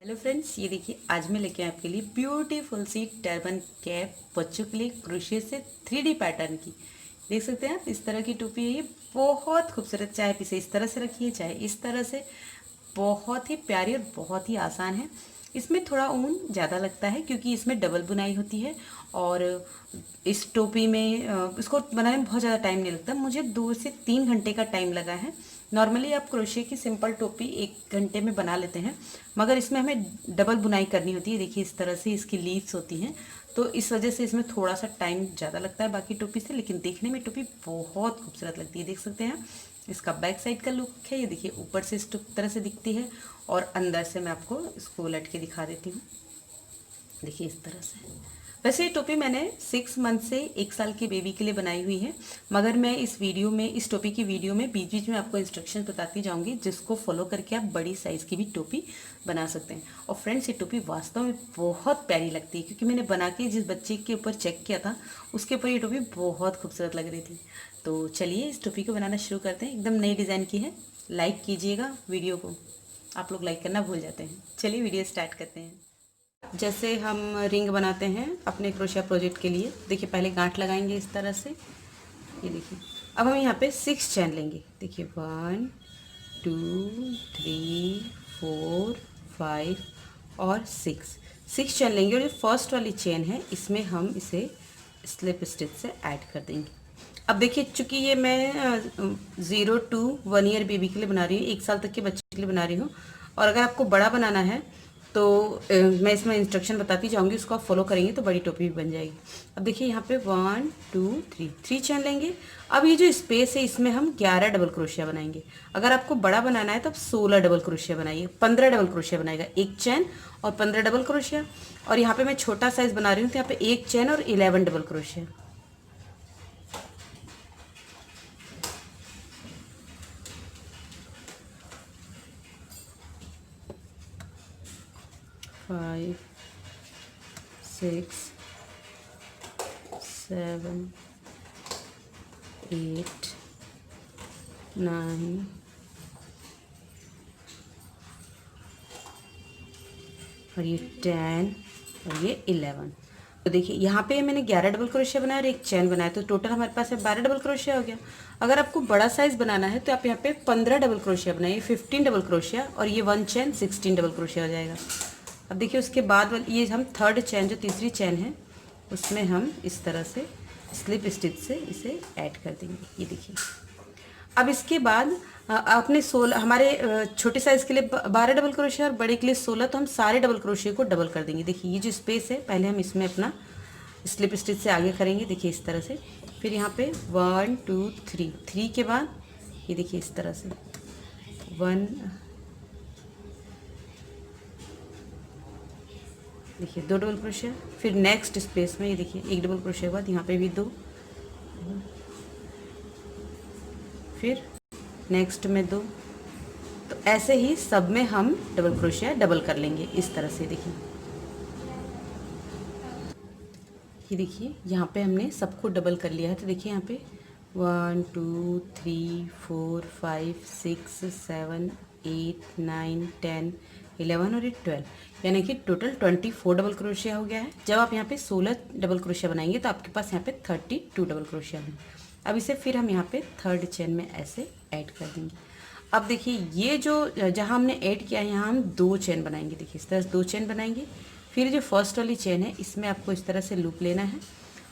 Hello friends, ये देखिए आज मैं लेके आया आपके लिए ब्यूटीफुल सी टर्बन कैप बच्चों के लिए क्रोशे से 3D पैटर्न की। देख सकते हैं आप, इस तरह की टोपी है ये, बहुत खूबसूरत। चाहे इसे इस तरह से रखिए चाहे इस तरह से, बहुत ही प्यारी और बहुत ही आसान है। इसमें थोड़ा ऊन ज़्यादा लगता है क्योंकि इसमें डबल बुनाई होती है और इस टोपी में इसको बनाने में बहुत ज़्यादा टाइम नहीं लगता। मुझे 2 से 3 घंटे का टाइम लगा है। नॉर्मली आप क्रोशे की सिंपल टोपी 1 घंटे में बना लेते हैं, मगर इसमें हमें डबल बुनाई करनी होती है। देखिए इस तरह से इसकी लीव्स होती हैं, तो इस वजह से इसमें थोड़ा सा टाइम ज़्यादा लगता है बाकी टोपी से, लेकिन देखने में टोपी बहुत खूबसूरत लगती है। देख सकते हैं इसका बैक साइड का लुक है, ये देखिए ऊपर से इस तरह से दिखती है और अंदर से मैं आपको इसको उलट के दिखा देती हूँ। देखिए इस तरह से। वैसे ये टोपी मैंने 6 मंथ से 1 साल के बेबी के लिए बनाई हुई है, मगर मैं इस वीडियो में, इस टोपी की वीडियो में बीच बीच में आपको इंस्ट्रक्शन बताती जाऊंगी, जिसको फॉलो करके आप बड़ी साइज़ की भी टोपी बना सकते हैं। और फ्रेंड्स, ये टोपी वास्तव में बहुत प्यारी लगती है क्योंकि मैंने बना के जिस बच्चे के ऊपर चेक किया था उसके ऊपर ये टोपी बहुत खूबसूरत लग रही थी। तो चलिए इस टोपी को बनाना शुरू करते हैं। एकदम नई डिज़ाइन की है। लाइक कीजिएगा वीडियो को, आप लोग लाइक करना भूल जाते हैं। चलिए वीडियो स्टार्ट करते हैं। जैसे हम रिंग बनाते हैं अपने क्रोशिया प्रोजेक्ट के लिए, देखिए पहले गांठ लगाएंगे इस तरह से। ये देखिए अब हम यहाँ पे 6 चैन लेंगे। देखिए 1 2 3 4 5 और 6 चैन लेंगे और ये फर्स्ट वाली चेन है, इसमें हम इसे स्लिप स्टिच से ऐड कर देंगे। अब देखिए चूँकि ये मैं 0 to 1 ईयर बेबी के लिए बना रही हूँ, 1 साल तक के बच्चे के लिए बना रही हूँ, और अगर आपको बड़ा बनाना है तो मैं इसमें इंस्ट्रक्शन बताती जाऊंगी, उसको आप फॉलो करेंगे तो बड़ी टोपी भी बन जाएगी। अब देखिए यहाँ पे 1 2 3 चैन लेंगे। अब ये जो स्पेस है इसमें हम 11 डबल क्रोशिया बनाएंगे। अगर आपको बड़ा बनाना है तो आप 16 डबल क्रोशिया बनाइए, 15 डबल क्रोशिया बनाएगा, 1 चैन और 15 डबल क्रोशिया। और यहाँ पे मैं छोटा साइज बना रही हूँ तो यहाँ पे 1 चैन और 11 डबल क्रोशिया। फाइव 6 7 8 9 और ये 10 और ये 11। तो देखिए यहाँ पे मैंने 11 डबल क्रोशिया बनाया और 1 चैन बनाया, तो टोटल हमारे पास है 12 डबल क्रोशिया हो गया। अगर आपको बड़ा साइज बनाना है तो आप यहाँ पे 15 डबल क्रोशिया बनाइए, 15 डबल क्रोशिया और ये 1 चैन 16 डबल क्रोशिया हो जाएगा। अब देखिए उसके बाद वाली ये हम थर्ड चैन, जो तीसरी चैन है, उसमें हम इस तरह से स्लिप स्टिच से इसे ऐड कर देंगे। ये देखिए अब इसके बाद आपने 16, हमारे छोटे साइज़ के लिए 12 डबल क्रोशिया और बड़े के लिए 16, तो हम सारे डबल क्रोशिया को डबल कर देंगे। देखिए ये जो स्पेस है पहले हम इसमें अपना स्लिप स्टिच से आगे करेंगे, देखिए इस तरह से। फिर यहाँ पे 1 2 3 के बाद ये देखिए इस तरह से 1, देखिए 2 डबल क्रोशिया। फिर नेक्स्ट स्पेस में ये देखिए 1 डबल क्रोशिया के बाद यहाँ पे भी 2, फिर नेक्स्ट में 2। तो ऐसे ही सब में हम डबल क्रोशिया डबल कर लेंगे इस तरह से। देखिए ये देखिए यहाँ पे हमने सबको डबल कर लिया है। तो देखिए यहाँ पे 1 2 3 4 5 6 7 8 9 10 11 और 12, यानी कि टोटल 24 डबल क्रोशिया हो गया है। जब आप यहाँ पे 16 डबल क्रोशिया बनाएंगे तो आपके पास यहाँ पे 32 डबल क्रोशिया है। अब इसे फिर हम यहाँ पे थर्ड चेन में ऐसे ऐड कर देंगे। अब देखिए ये जो जहाँ हमने ऐड किया है यहाँ हम 2 चेन बनाएंगे। देखिए इस तरह से 2 चेन बनाएंगे। फिर जो फर्स्ट वाली चेन है इसमें आपको इस तरह से लूप लेना है।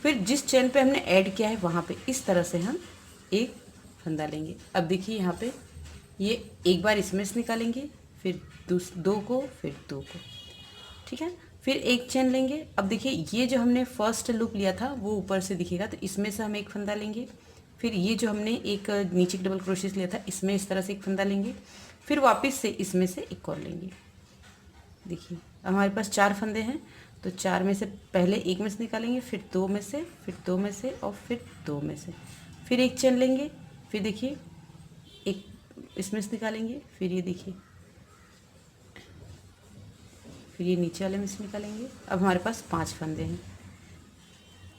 फिर जिस चेन पे हमने ऐड किया है वहाँ पे इस तरह से हम एक फंदा लेंगे। अब देखिए यहाँ पे ये एक बार इसमें से निकालेंगे, फिर 2 को, फिर 2 को, ठीक है। फिर एक चेन लेंगे। अब देखिए ये जो हमने फर्स्ट लूप लिया था वो ऊपर से दिखेगा, तो इसमें से हम एक फंदा लेंगे। फिर ये जो हमने एक नीचे डबल क्रोशिया लिया था इसमें इस तरह से एक फंदा लेंगे। फिर वापस से इसमें से एक और लेंगे। देखिए हमारे पास 4 फंदे हैं, तो 4 में से पहले एक में से निकालेंगे, फिर 2 में से, फिर 2 में से और फिर 2 में से, फिर एक चेन लेंगे। फिर देखिए एक इसमें से निकालेंगे, फिर ये देखिए फिर ये नीचे वाले में से निकालेंगे। अब हमारे पास 5 फंदे हैं,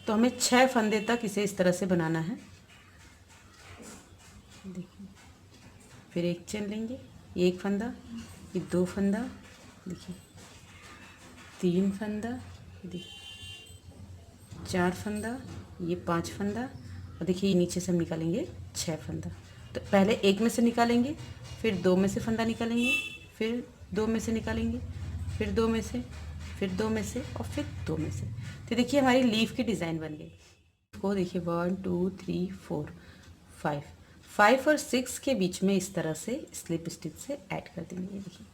तो हमें 6 फंदे तक इसे इस तरह से बनाना है। देखिए फिर एक चेन लेंगे, ये एक फंदा, ये 2 फंदा, देखिए 3 फंदा, देखिए 4 फंदा, ये 5 फंदा, और देखिए ये नीचे से हम निकालेंगे 6 फंदा। तो पहले एक में से निकालेंगे, फिर 2 में से फंदा निकालेंगे, फिर 2 में से निकालेंगे, फिर 2 में से, फिर 2 में से, और फिर 2 में से। तो देखिए हमारी लीफ की डिज़ाइन बन गई। को देखिए 1 2 3 4 5 5 और 6 के बीच में इस तरह से स्लिप स्टिच से ऐड कर देंगे। देखिए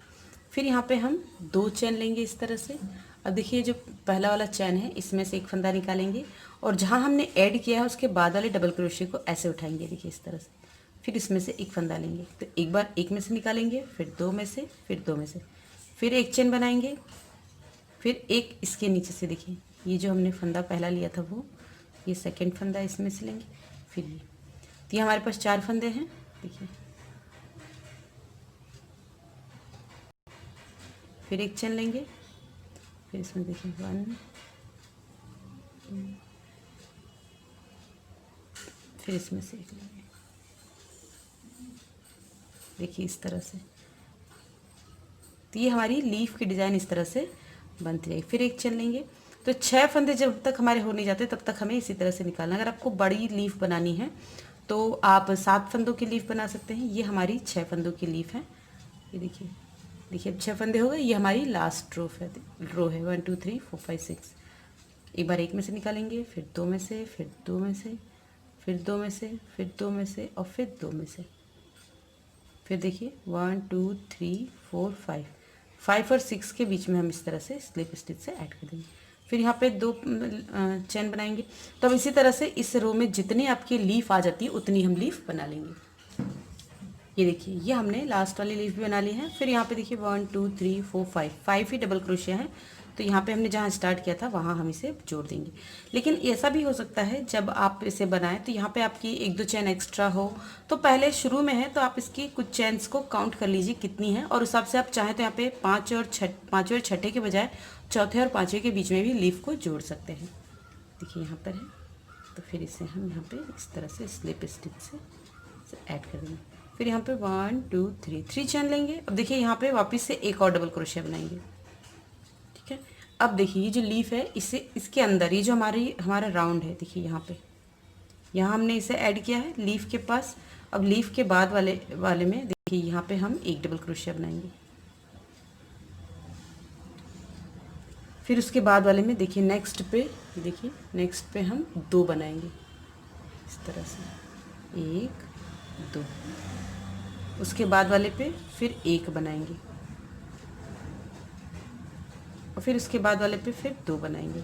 फिर यहाँ पे हम 2 चैन लेंगे इस तरह से। अब देखिए जो पहला वाला चैन है इसमें से एक फंदा निकालेंगे, और जहाँ हमने ऐड किया है उसके बाद वाले डबल क्रोशे को ऐसे उठाएंगे, देखिए इस तरह से। फिर इसमें से एक फंदा लेंगे, तो एक बार एक में से निकालेंगे, फिर 2 में से, फिर 2 में से, फिर एक चेन बनाएंगे, फिर एक इसके नीचे से। देखिए ये जो हमने फंदा पहला लिया था वो, ये सेकंड फंदा इसमें से लेंगे, फिर ये। तो ये हमारे पास 4 फंदे हैं। देखिए फिर एक चेन लेंगे, फिर इसमें देखिए 1, फिर इसमें से एक लेंगे, देखिए इस तरह से। तो ये हमारी लीफ की डिज़ाइन इस तरह से बनती रहेगी। फिर एक चेन लेंगे। तो 6 फंदे जब तक हमारे हो नहीं जाते तब तक हमें इसी तरह से निकालना। अगर आपको बड़ी लीफ बनानी है तो आप 7 फंदों की लीफ बना सकते हैं। ये हमारी 6 फंदों की लीफ है। ये देखिए, देखिए अब 6 फंदे हो गए। ये हमारी लास्ट रो है 1 2 3 4 5 6। एक बार एक में से निकालेंगे, फिर 2 में से, फिर 2 में से, फिर 2 में से, फिर 2 में से, और फिर 2 में से। फिर देखिए 1 2 3 4 5 5 और 6 के बीच में हम इस तरह से स्लिप स्टिच से ऐड कर देंगे। फिर यहाँ पे 2 चेन बनाएंगे। तो अब इसी तरह से इस रो में जितनी आपकी लीफ आ जाती है उतनी हम लीफ बना लेंगे। ये देखिए ये हमने लास्ट वाली लीफ भी बना ली है। फिर यहाँ पे देखिए 1 2 3 4 5 5 ही डबल क्रोशिया हैं। तो यहाँ पे हमने जहाँ स्टार्ट किया था वहाँ हम इसे जोड़ देंगे। लेकिन ऐसा भी हो सकता है जब आप इसे बनाएं तो यहाँ पे आपकी 1-2 चैन एक्स्ट्रा हो, तो पहले शुरू में है तो आप इसकी कुछ चैन्स को काउंट कर लीजिए कितनी है, और उस हिसाब से आप चाहें तो यहाँ पे 5 और छठे के बजाय चौथे और पाँचवें के बीच में भी लीफ को जोड़ सकते हैं। देखिए यहाँ पर है, तो फिर इसे हम यहाँ पे इस तरह से स्लिप स्टिच से ऐड कर देंगे। फिर यहाँ पे 1 2 3 चैन लेंगे। अब देखिए यहाँ पे वापस से एक और डबल क्रोशिया बनाएंगे। ठीक है, अब देखिए ये जो लीफ है इसे इसके अंदर ये जो हमारा राउंड है, देखिए यहाँ हमने इसे ऐड किया है लीफ के पास। अब लीफ के बाद वाले में देखिए यहाँ पे हम एक डबल क्रोशिया बनाएंगे। फिर उसके बाद वाले में देखिए नेक्स्ट पे हम 2 बनाएंगे इस तरह से, 1 2। उसके बाद वाले पे फिर 1 बनाएंगे, और फिर उसके बाद वाले पे फिर 2 बनाएंगे।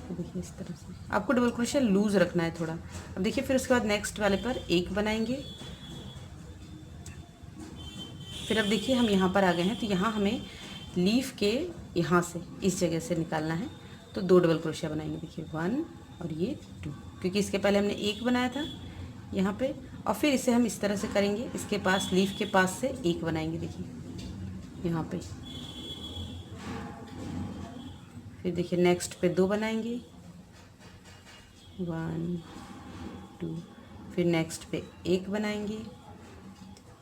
देखिए इस तरह से आपको डबल क्रोशिया लूज रखना है थोड़ा। अब देखिए फिर उसके बाद नेक्स्ट वाले पर 1 बनाएंगे। फिर अब देखिए हम यहाँ पर आ गए हैं, तो यहाँ हमें लीफ के यहाँ से इस जगह से निकालना है। तो 2 डबल क्रोशिया बनाएंगे। देखिए 1 और ये 2, क्योंकि इसके पहले हमने 1 बनाया था यहाँ पे, और फिर इसे हम इस तरह से करेंगे। इसके पास लीफ के पास से 1 बनाएंगे, देखिए यहाँ पे। फिर देखिए नेक्स्ट पे 2 बनाएंगे, 1 2। फिर नेक्स्ट पे 1 बनाएंगे,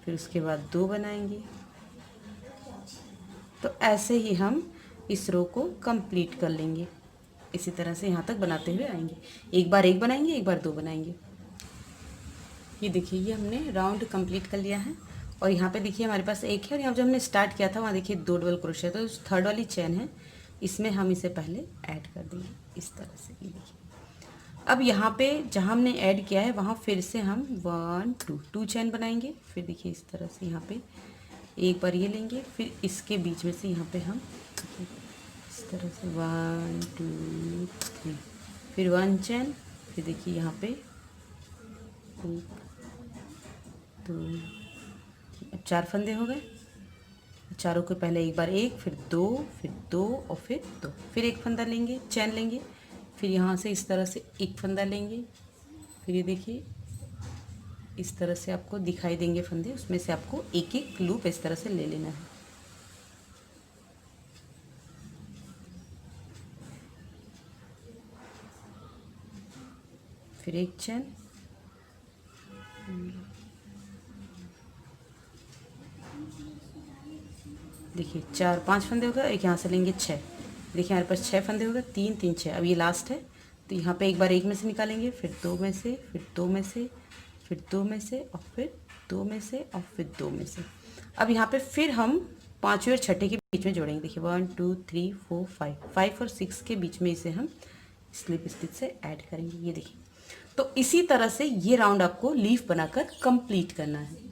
फिर उसके बाद 2 बनाएंगे। तो ऐसे ही हम इस रो को कंप्लीट कर लेंगे। इसी तरह से यहाँ तक बनाते हुए आएंगे। एक बार 1 बनाएंगे, एक बार 2 बनाएंगे। ये देखिए ये हमने राउंड कंप्लीट कर लिया है, और यहाँ पे देखिए हमारे पास 1 है, और यहाँ जो हमने स्टार्ट किया था वहाँ देखिए 2 डबल क्रोशिया। तो थर्ड वाली चैन है, इसमें हम इसे पहले ऐड कर देंगे इस तरह से। ये देखिए अब यहाँ पे जहाँ हमने ऐड किया है वहाँ फिर से हम 1 2 चैन बनाएंगे। फिर देखिए इस तरह से यहाँ पे एक बार ये लेंगे, फिर इसके बीच में से यहाँ पे हम इस तरह से 1 2 3, फिर 1 चैन। फिर देखिए यहाँ पे 1 2, अब 4 फंदे हो गए। चारों को पहले एक बार 1, फिर 2, फिर 2 और फिर 2, फिर एक फंदा लेंगे, चैन लेंगे। फिर यहाँ से इस तरह से एक फंदा लेंगे। फिर ये देखिए इस तरह से आपको दिखाई देंगे फंदे, उसमें से आपको एक एक लूप इस तरह से ले लेना है। फिर एक चैन, देखिए देखिए 4 5 फंदे हो गए, एक यहाँ से लेंगे 6, देखिए हमारे पास 6 फंदे हो गए, 3 3 6। अब ये लास्ट है तो यहाँ पे एक बार एक में से निकालेंगे, फिर 2 में से, फिर 2 में से, फिर 2 में से, और फिर 2 में से, और फिर 2 में से। अब यहाँ पे फिर हम पाँचवें और छठे के बीच में जोड़ेंगे। देखिए 1 2 3 4 5, 5 और 6 के बीच में इसे हम स्लिप स्टिच से ऐड करेंगे। ये देखिए, तो इसी तरह से ये राउंड आपको लीफ बनाकर कंप्लीट करना है।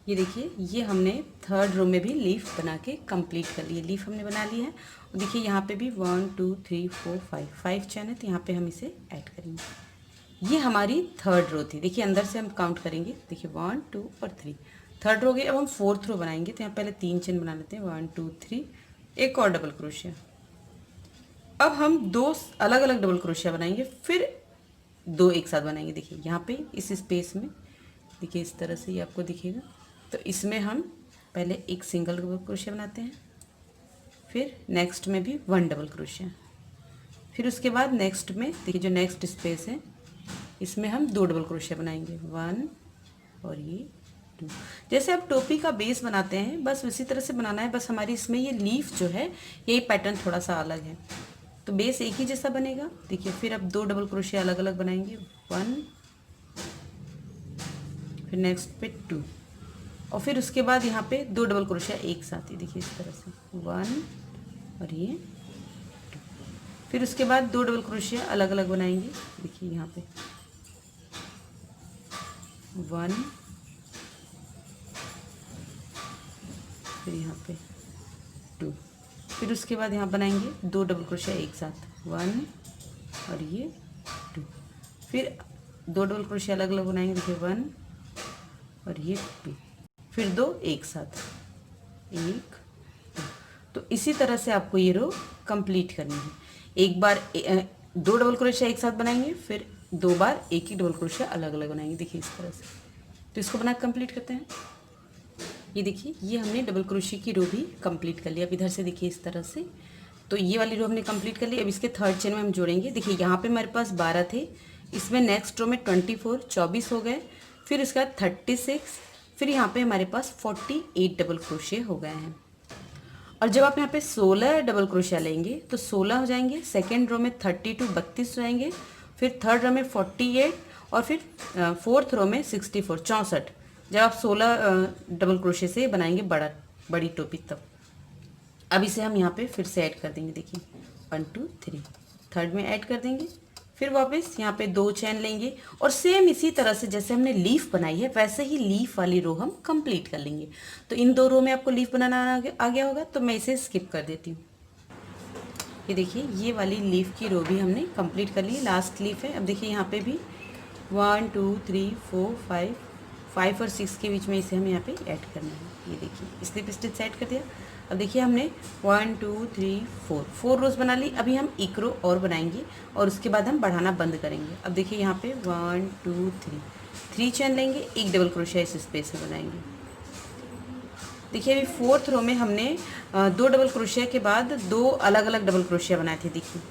ये देखिए, ये हमने थर्ड रो में भी लीफ बना के कंप्लीट कर लिए। लीफ हमने बना ली है और देखिए यहाँ पे भी 1 2 3 4 5 चैन है, तो यहाँ पे हम इसे ऐड करेंगे। ये हमारी थर्ड रो थी। देखिए अंदर से हम काउंट करेंगे, देखिए 1 2 और 3, थर्ड रो गई। अब हम फोर्थ रो बनाएंगे, तो यहाँ पहले 3 चेन बना लेते हैं, 1 2 3, एक और डबल क्रोशिया। अब हम 2 अलग अलग डबल क्रोशिया बनाएंगे, फिर 2 एक साथ बनाएंगे। देखिए यहाँ पे इस स्पेस में, देखिए इस तरह से ये आपको दिखेगा। तो इसमें हम पहले एक सिंगल डबल क्रोशिया बनाते हैं, फिर नेक्स्ट में भी 1 डबल क्रोशिया, फिर उसके बाद नेक्स्ट में देखिए जो नेक्स्ट स्पेस है इसमें हम 2 डबल क्रोशिया बनाएंगे, 1 और ये 2। जैसे आप टोपी का बेस बनाते हैं बस उसी तरह से बनाना है, बस हमारी इसमें ये लीफ जो है यही पैटर्न थोड़ा सा अलग है, तो बेस एक ही जैसा बनेगा। देखिए फिर अब 2 डबल क्रोशिया अलग अलग बनाएंगे, 1, फिर नेक्स्ट पे 2, और फिर उसके बाद यहाँ पे 2 डबल क्रोशिया एक साथ ही, देखिए इस तरह से 1 और ये 2। फिर उसके बाद 2 डबल क्रोशिया अलग अलग बनाएंगे, देखिए यहाँ पे 1, फिर यहाँ पे 2, फिर उसके बाद यहाँ बनाएंगे 2 डबल क्रोशिया एक साथ, 1 और ये 2, फिर 2 डबल क्रोशिया अलग अलग बनाएंगे, देखिए 1 और ये 2, फिर 2 एक साथ, 1 2। तो इसी तरह से आपको ये रो कंप्लीट करनी है। एक बार 2 डबल क्रोशिया एक साथ बनाएंगे, फिर 2 बार एक ही डबल क्रोशिया अलग अलग बनाएंगे, देखिए इस तरह से। तो इसको बना कंप्लीट करते हैं। ये देखिए, ये हमने डबल क्रोशिया की रो भी कंप्लीट कर लिया। अब इधर से देखिए इस तरह से, तो ये वाली रो हमने कंप्लीट कर ली। अब इसके थर्ड चेन में हम जोड़ेंगे। देखिए यहाँ पे हमारे पास 12 थे, इसमें नेक्स्ट रो में 24 24 हो गए, फिर उसके बाद 36, फिर यहाँ पे हमारे पास 48 डबल क्रोशिया हो गए हैं। और जब आप यहाँ पे 16 डबल क्रोशिया लेंगे तो 16 हो जाएंगे, सेकेंड रो में 32 32 हो जाएंगे, फिर थर्ड रो में 48 और फिर फोर्थ रो में 64 64। जब आप 16 डबल क्रोशिया से बनाएंगे बड़ी टोपी तब। अब इसे हम यहाँ पे फिर से ऐड कर देंगे, देखिए 1 2 3, थर्ड में ऐड कर देंगे, फिर वापस यहाँ पे 2 चैन लेंगे और सेम इसी तरह से जैसे हमने लीफ बनाई है वैसे ही लीफ वाली रो हम कंप्लीट कर लेंगे। तो इन 2 रो में आपको लीफ बनाना आ गया होगा, तो मैं इसे स्किप कर देती हूँ। ये देखिए, ये वाली लीफ की रो भी हमने कंप्लीट कर ली, लास्ट लीफ है। अब देखिए यहाँ पे भी 1 2 3 4 5 और 6 के बीच में इसे हम यहाँ पे ऐड करना है। ये देखिए स्लिप स्टिच से ऐड कर दिया। अब देखिए हमने 1 2 3 4 रोज बना ली। अभी हम एक रो और बनाएंगे और उसके बाद हम बढ़ाना बंद करेंगे। अब देखिए यहाँ पे 1 2 3 चैन लेंगे, एक डबल क्रोशिया इस स्पेस में बनाएंगे। देखिए अभी फोर्थ रो में हमने 2 डबल क्रोशिया के बाद 2 अलग अलग डबल क्रोशिया बनाए थे। देखिए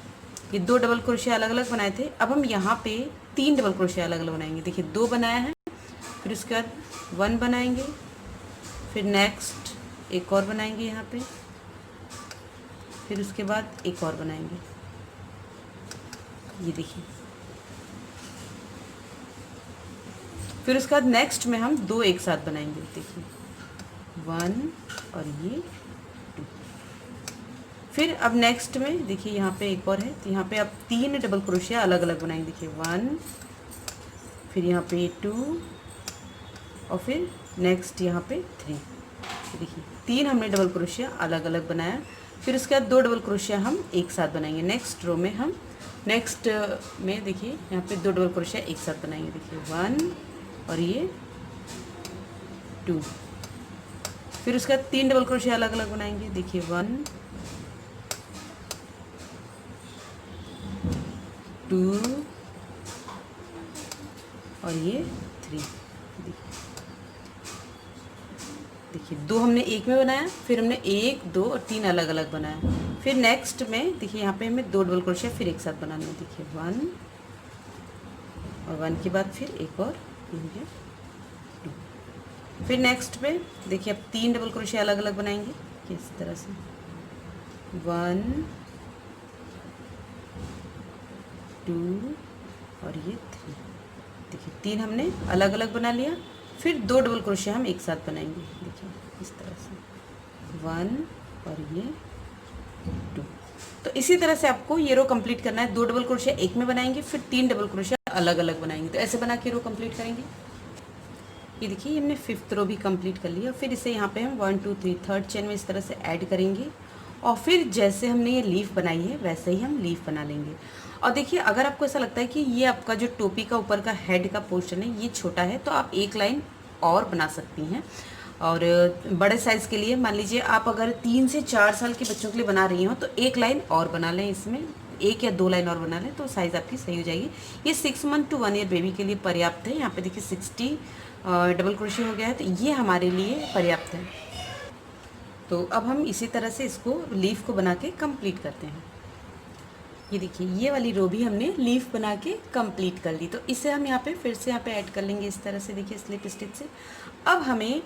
ये 2 डबल क्रोशिया अलग अलग बनाए थे। अब हम यहाँ पे 3 डबल क्रोशिया अलग अलग बनाएंगे। देखिए 2 बनाया है, फिर उसके बाद 1 बनाएंगे, फिर नेक्स्ट एक और बनाएंगे यहाँ पे, फिर उसके बाद एक और बनाएंगे। ये देखिए, फिर उसके बाद नेक्स्ट में हम 2 एक साथ बनाएंगे। देखिए 1 और ये 2। फिर अब नेक्स्ट में देखिए यहाँ पे एक और है, तो यहाँ पे अब 3 डबल क्रोशिया अलग अलग बनाएंगे। देखिए 1, फिर यहाँ पे 2 और फिर नेक्स्ट यहाँ पे 3। देखिए 3 हमने डबल क्रोशिया अलग अलग बनाया। फिर उसके बाद 2 डबल क्रोशिया हम एक साथ बनाएंगे। नेक्स्ट रो में हम नेक्स्ट में देखिए यहाँ पे 2 डबल क्रोशिया एक साथ बनाएंगे। देखिए 1 और ये 2। फिर उसके बाद 3 डबल क्रोशिया अलग अलग बनाएंगे। देखिए 1 2 और ये 3। देखिए 2 हमने एक में बनाया, फिर हमने 1 2 और 3 अलग अलग बनाया। फिर नेक्स्ट में देखिए यहाँ पे हमें 2 डबल क्रोशिया फिर एक साथ बनाना है। देखिए 1 और 1 के बाद फिर एक और 2। फिर नेक्स्ट पे देखिए अब 3 डबल क्रोशिया अलग अलग बनाएंगे किस तरह से, 1 2 और ये 3। देखिए 3 हमने अलग अलग बना लिया। फिर 2 डबल क्रोशिया हम एक साथ बनाएंगे, देखिए इस तरह से 1 और ये 2। तो इसी तरह से आपको ये रो कंप्लीट करना है। 2 डबल क्रोशिया एक में बनाएंगे, फिर 3 डबल क्रोशिया अलग अलग बनाएंगे। तो ऐसे बना के रो कंप्लीट करेंगे। ये देखिए ये हमने 5th रो भी कंप्लीट कर लिया। फिर इसे यहाँ पे हम 1 2 3 थर्ड चेन में इस तरह से ऐड करेंगे और फिर जैसे हमने ये लीफ बनाई है वैसे ही हम लीफ बना लेंगे। और देखिए अगर आपको ऐसा लगता है कि ये आपका जो टोपी का ऊपर का हेड का पोर्शन है ये छोटा है तो आप एक लाइन और बना सकती हैं। और बड़े साइज़ के लिए मान लीजिए आप अगर 3 से 4 साल के बच्चों के लिए बना रही हो तो एक लाइन और बना लें, इसमें 1 या 2 लाइन और बना लें तो साइज़ आपकी सही हो जाएगी। ये 6 मंथ टू 1 ईयर बेबी के लिए पर्याप्त है। यहाँ पे देखिए 60 डबल क्रोशिया हो गया है तो ये हमारे लिए पर्याप्त है। तो अब हम इसी तरह से इसको लीफ को बना के कंप्लीट करते हैं। ये देखिए ये वाली रो भी हमने लीफ बना के कंप्लीट कर ली। तो इसे हम यहाँ पे फिर से यहाँ पे ऐड कर लेंगे इस तरह से, देखिए स्लिप स्टिच से। अब हमें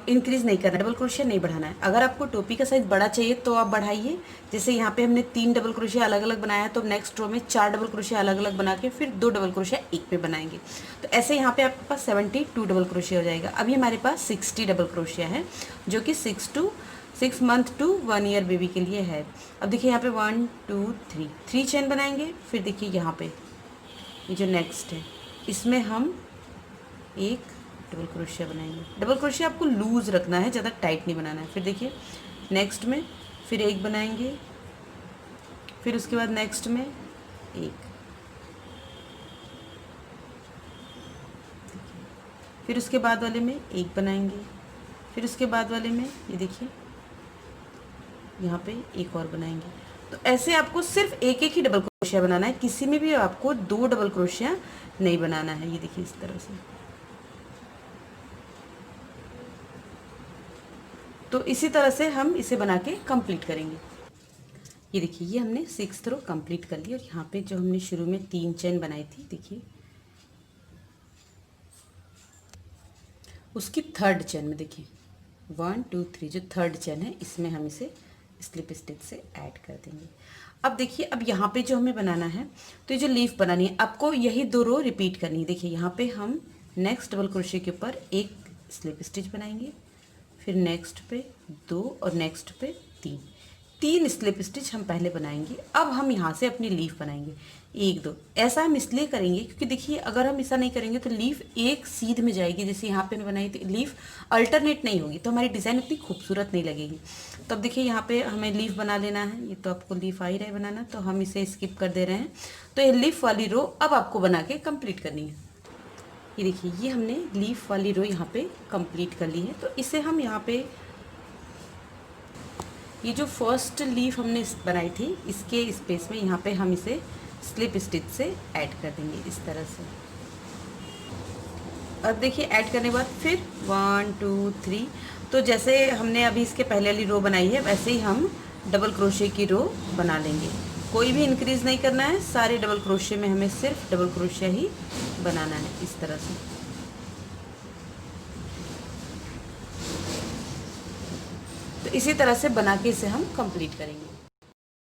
इंक्रीज़ नहीं करना है, डबल क्रोशिया नहीं बढ़ाना है। अगर आपको टोपी का साइज़ बड़ा चाहिए तो आप बढ़ाइए। जैसे यहाँ पे हमने 3 डबल क्रोशिया अलग अलग बनाया तो नेक्स्ट रो में 4 डबल क्रोशिया अलग अलग बना के फिर 2 डबल क्रोशिया एक पे बनाएंगे। तो ऐसे यहाँ पे आपके पास 72 डबल क्रोशिया हो जाएगा। अभी हमारे पास 60 डबल क्रोशिया है जो कि 6 मंथ टू 1 ईयर बेबी के लिए है। अब देखिए यहाँ पे 1 2 3 चेन बनाएंगे। फिर देखिए यहाँ पे ये जो नेक्स्ट है इसमें हम एक डबल क्रोशिया बनाएंगे। डबल क्रोशिया आपको लूज़ रखना है, ज़्यादा टाइट नहीं बनाना है। फिर देखिए नेक्स्ट में फिर एक बनाएंगे, फिर उसके बाद नेक्स्ट में एक, फिर उसके बाद वाले में एक बनाएंगे, फिर उसके बाद वाले में ये देखिए यहाँ पे एक और बनाएंगे। तो ऐसे आपको सिर्फ एक एक ही डबल क्रोशिया बनाना है, किसी में भी आपको 2 डबल क्रोशिया नहीं बनाना है। ये देखिए इस तरह से। तो इसी तरह से हम इसे बना के कंप्लीट करेंगे। ये देखिए ये हमने 6th रो कंप्लीट कर ली और यहाँ पे जो हमने शुरू में 3 चेन बनाई थी देखिए उसकी थर्ड चेन में देखिए 1 2 3 जो थर्ड चेन है इसमें हम इसे स्लिप स्टिच से ऐड कर देंगे। अब देखिए अब यहाँ पे जो हमें बनाना है तो ये जो लीफ बनानी है आपको यही 2 रो रिपीट करनी है। देखिए यहाँ पे हम नेक्स्ट डबल क्रोशिया के ऊपर एक स्लिप स्टिच बनाएंगे, फिर नेक्स्ट पे 2 और नेक्स्ट पे 3 स्लिप स्टिच हम पहले बनाएंगे। अब हम यहाँ से अपनी लीफ बनाएंगे 1 2। ऐसा हम इसलिए करेंगे क्योंकि देखिए अगर हम ऐसा नहीं करेंगे तो लीफ एक सीध में जाएगी। जैसे यहाँ पे बनाई तो लीफ अल्टरनेट नहीं होगी तो हमारी डिज़ाइन उतनी खूबसूरत नहीं लगेगी। तो अब देखिए यहाँ पे हमें लीफ बना लेना है। ये तो आपको लीफ आ ही रहा है बनाना तो हम इसे स्किप कर दे रहे हैं। तो ये लीफ वाली रो अब आपको बना के कंप्लीट करनी है। ये देखिए ये हमने लीफ वाली रो यहाँ पे कंप्लीट कर ली है। तो इसे हम यहाँ पे ये जो फर्स्ट लीफ हमने बनाई थी इसके स्पेस में यहाँ पे हम इसे स्लिप स्टिच से ऐड कर देंगे इस तरह से। अब देखिए ऐड करने के बाद फिर 1 2 3 तो जैसे हमने अभी इसके पहले वाली रो बनाई है वैसे ही हम डबल क्रोशे की रो बना लेंगे। कोई भी इंक्रीज़ नहीं करना है, सारे डबल क्रोशे में हमें सिर्फ डबल क्रोशिया ही बनाना है इस तरह से। तो इसी तरह से बना के इसे हम कंप्लीट करेंगे।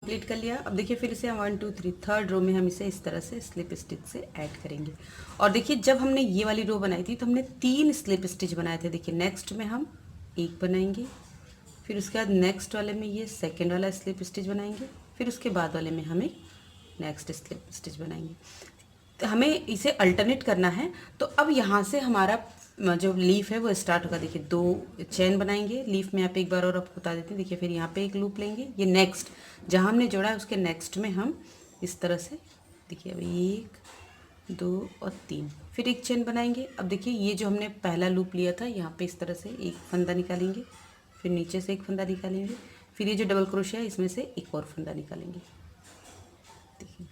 कंप्लीट कर लिया। अब देखिए फिर इसे हम 1 2 3 थर्ड रो में हम इसे इस तरह से स्लिप स्टिच से ऐड करेंगे। और देखिए जब हमने ये वाली रो बनाई थी तो हमने 3 स्लिप स्टिच बनाए थे। देखिए नेक्स्ट में हम एक बनाएंगे, फिर उसके बाद नेक्स्ट वाले में ये सेकेंड वाला स्लिप स्टिच बनाएंगे, फिर उसके बाद वाले में हम एक नेक्स्ट स्लिप स्टिच बनाएंगे। तो हमें इसे अल्टरनेट करना है। तो अब यहाँ से हमारा जो लीफ है वो स्टार्ट होगा। देखिए 2 चेन बनाएंगे लीफ में। यहाँ पे एक बार और आपको बता देते हैं। देखिए फिर यहाँ पे एक लूप लेंगे, ये नेक्स्ट जहाँ हमने जोड़ा है उसके नेक्स्ट में हम इस तरह से देखिए अब 1 2 और 3 फिर एक चेन बनाएंगे। अब देखिए ये जो हमने पहला लूप लिया था यहाँ पे इस तरह से एक फंदा निकालेंगे, फिर नीचे से एक फंदा निकालेंगे, फिर ये जो डबल क्रोशिया है इसमें से एक और फंदा निकालेंगे। देखिए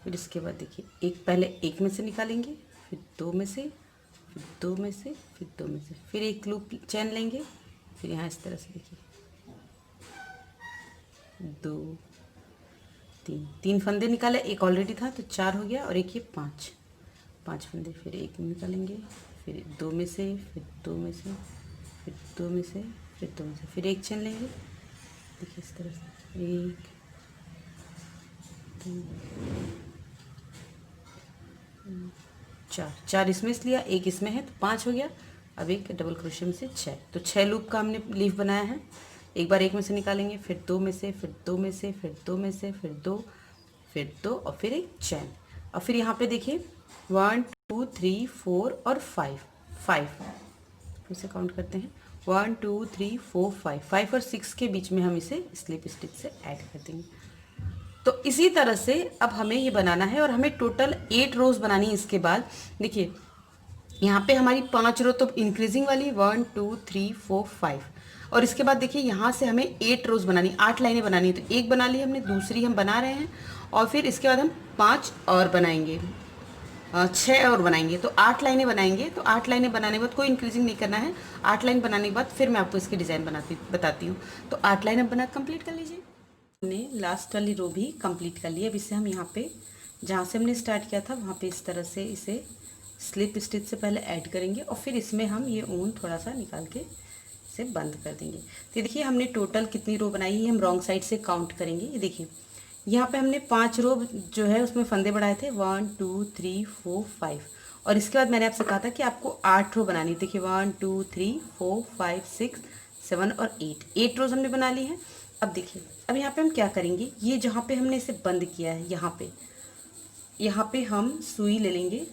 फिर इसके बाद देखिए एक पहले एक में से निकालेंगे, फिर 2 में से, फिर 2 में से, फिर 2 में से, फिर एक लूप चेन लेंगे, फिर यहाँ इस तरह से देखिए 2 तीन, तीन फंदे निकाले, एक ऑलरेडी था तो 4 हो गया, और एक ये 5, 5 फंदे, फिर एक निकालेंगे, फिर 2 में से, फिर 2 में से, फिर 2 में से, फिर 2 में से, फिर एक चेन लेंगे। देखिए इस तरह से, 1 2 4, 4 इसमें से लिया, एक इसमें है तो 5 हो गया। अब एक डबल क्रोशिया में से 6, तो 6 लूप का हमने लीफ बनाया है। एक बार एक में से निकालेंगे, फिर 2 में से, फिर 2 में से, फिर 2 में से, फिर 2, फिर 2, और फिर एक चैन। और फिर यहाँ पे देखिए 1 2 3 4 और 5, 5 फिर से काउंट करते हैं, 1 2 3 4 5, 5 और 6 के बीच में हम इसे स्लिप स्टिच से ऐड कर देंगे। तो इसी तरह से अब हमें ये बनाना है, और हमें टोटल 8 रोज बनानी है। इसके बाद देखिए यहाँ पे हमारी 5 रो तो इंक्रीजिंग वाली, 1 2 3 4 5, और इसके बाद देखिए यहाँ से हमें 8 रोज बनानी, 8 लाइनें बनानी है। तो एक बना ली हमने, दूसरी हम बना रहे हैं, और फिर इसके बाद हम 5 और बनाएंगे, 6 और बनाएंगे, तो 8 लाइनें बनाएंगे। तो 8 लाइनें बनाने के बाद कोई इंक्रीजिंग नहीं करना है। 8 लाइन बनाने के बाद फिर मैं आपको इसकी डिज़ाइन बताती हूँ। तो 8 लाइन अब बना कंप्लीट कर लीजिए। हमने लास्ट वाली रो भी कंप्लीट कर ली। अब इसे हम यहाँ पे जहाँ से हमने स्टार्ट किया था वहाँ पे इस तरह से इसे स्लिप स्टिच से पहले ऐड करेंगे, और फिर इसमें हम ये ऊन थोड़ा सा निकाल के इसे बंद कर देंगे। तो देखिए हमने टोटल कितनी रो बनाई है, हम रॉन्ग साइड से काउंट करेंगे। ये देखिए यहाँ पे हमने 5 रो जो है उसमें फंदे बढ़ाए थे, 1 2 3 4 5, और इसके बाद मैंने आपसे कहा था कि आपको 8 रो बनानी। देखिए 1 2 3 4 5 6 7 और 8 रोज हमने बना ली है। अब देखिए अब यहाँ पे हम क्या करेंगे, ये जहाँ पे हमने इसे बंद किया है यहाँ पे हम सुई ले लेंगे,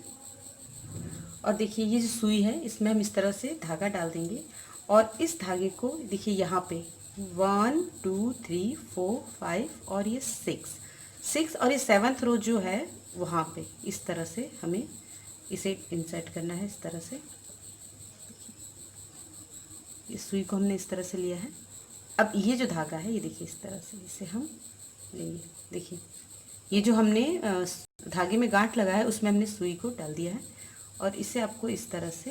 और देखिए ये जो सुई है इसमें हम इस तरह से धागा डाल देंगे, और इस धागे को देखिए यहाँ पे 1 2 3 4 5 और ये 6 और ये 7th रो जो है वहाँ पे इस तरह से हमें इसे इंसर्ट करना है। इस तरह से ये सुई को हमने इस तरह से लिया है। अब ये जो धागा है ये देखिए इस तरह से इसे हम लेंगे। देखिए ये जो हमने धागे में गांठ लगाया है उसमें हमने सुई को डाल दिया है, और इसे आपको इस तरह से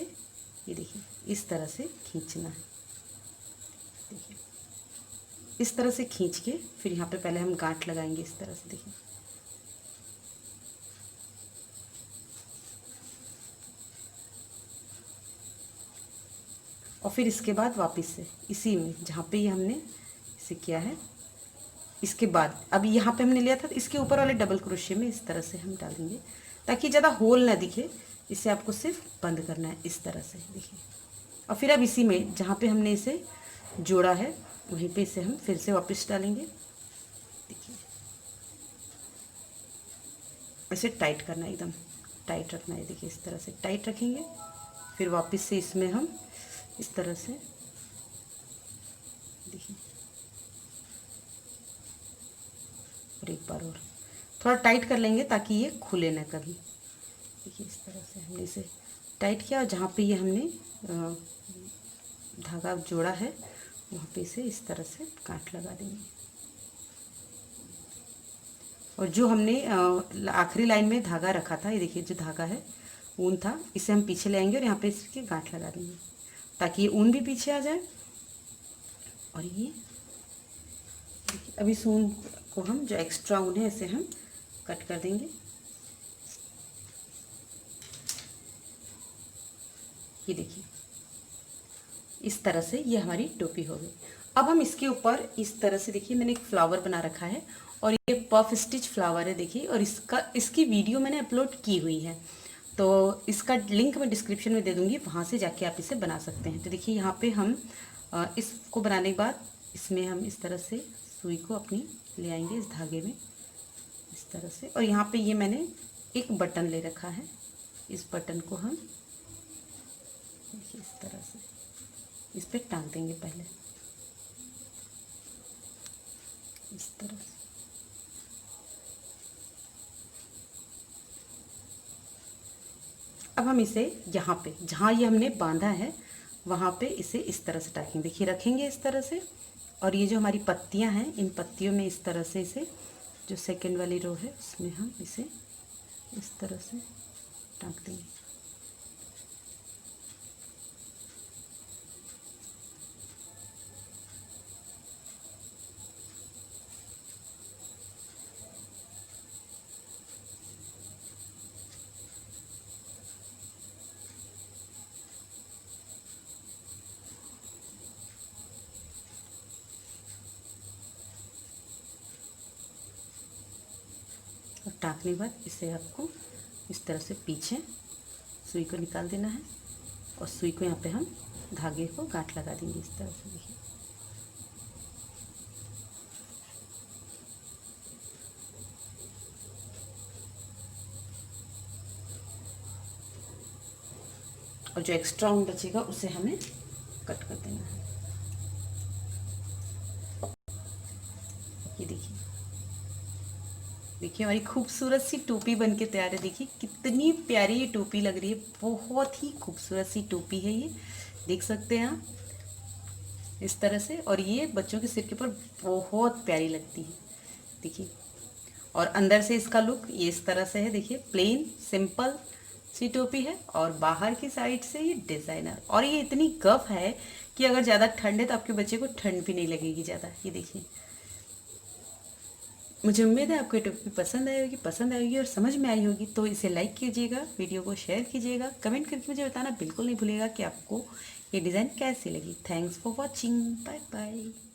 ये देखिए इस तरह से खींचना है। देखिए इस तरह से खींच के फिर यहाँ पे पहले हम गांठ लगाएंगे इस तरह से। देखिए और फिर इसके बाद वापस से इसी में जहाँ पे ये हमने इसे किया है, इसके बाद अब यहाँ पे हमने लिया था इसके ऊपर वाले डबल क्रोशिया में इस तरह से हम डालेंगे ताकि ज़्यादा होल ना दिखे। इसे आपको सिर्फ बंद करना है इस तरह से। देखिए और फिर अब इसी में जहाँ पे हमने इसे जोड़ा है वहीं पे इसे हम फिर से वापस डालेंगे। देखिए इसे टाइट करना है, एकदम टाइट रखना है। देखिए इस तरह से टाइट रखेंगे, फिर वापस से इसमें हम इस तरह से देखिए और एक बार और थोड़ा टाइट कर लेंगे ताकि ये खुले ना कभी। देखिए इस तरह से हमने इसे टाइट किया, और जहाँ पे ये हमने धागा जोड़ा है वहाँ पे इसे इस तरह से गांठ लगा देंगे। और जो हमने आखिरी लाइन में धागा रखा था, ये देखिए जो धागा है ऊन था, इसे हम पीछे ले आएंगे और यहाँ पे इसके गांठ लगा देंगे ताकि ये ऊन भी पीछे आ जाए। और ये अब इस ऊन को हम जो एक्स्ट्रा ऊन है इसे हम कट कर देंगे। ये देखिए इस तरह से ये हमारी टोपी हो गई। अब हम इसके ऊपर इस तरह से देखिए मैंने एक फ्लावर बना रखा है, और ये पफ स्टिच फ्लावर है देखिए, और इसकी वीडियो मैंने अपलोड की हुई है, तो इसका लिंक मैं डिस्क्रिप्शन में दे दूँगी, वहाँ से जाके आप इसे बना सकते हैं। तो देखिए यहाँ पे हम इसको बनाने के बाद इसमें हम इस तरह से सुई को अपनी ले आएंगे इस धागे में इस तरह से, और यहाँ पे ये मैंने एक बटन ले रखा है, इस बटन को हम देखिए इस तरह से इस पे टांग देंगे पहले इस तरह से। अब हम इसे यहाँ पे जहाँ ये हमने बांधा है वहाँ पे इसे इस तरह से टाँगेंगे। देखिए रखेंगे इस तरह से, और ये जो हमारी पत्तियाँ हैं इन पत्तियों में इस तरह से इसे जो सेकंड वाली रो है उसमें हम इसे इस तरह से टाँग देंगे। टाँकने के बाद इसे आपको इस तरह से पीछे सुई को निकाल देना है और सुई को यहाँ पे हम धागे को गांठ लगा देंगे इस तरह से। देखिए और जो एक्स्ट्रा ऊन बचेगा उसे हमें कट कर देना है। ये देखिए देखिए हमारी खूबसूरत सी टोपी बनके तैयार है। देखिए कितनी प्यारी ये टोपी लग रही है, बहुत ही खूबसूरत सी टोपी है ये, देख सकते हैं आप इस तरह से। और ये बच्चों के सिर के ऊपर बहुत प्यारी लगती है। देखिए और अंदर से इसका लुक ये इस तरह से है। देखिए प्लेन सिंपल सी टोपी है और बाहर की साइड से ये डिज़ाइनर। और ये इतनी गफ है कि अगर ज़्यादा ठंड है तो आपके बच्चे को ठंड भी नहीं लगेगी ज़्यादा। ये देखिए मुझे उम्मीद है आपको ये टोपी पसंद आएगी और समझ में आई होगी। तो इसे लाइक कीजिएगा, वीडियो को शेयर कीजिएगा, कमेंट करके मुझे बताना बिल्कुल नहीं भूलिएगा कि आपको ये डिज़ाइन कैसी लगी। Thanks for watching, bye bye.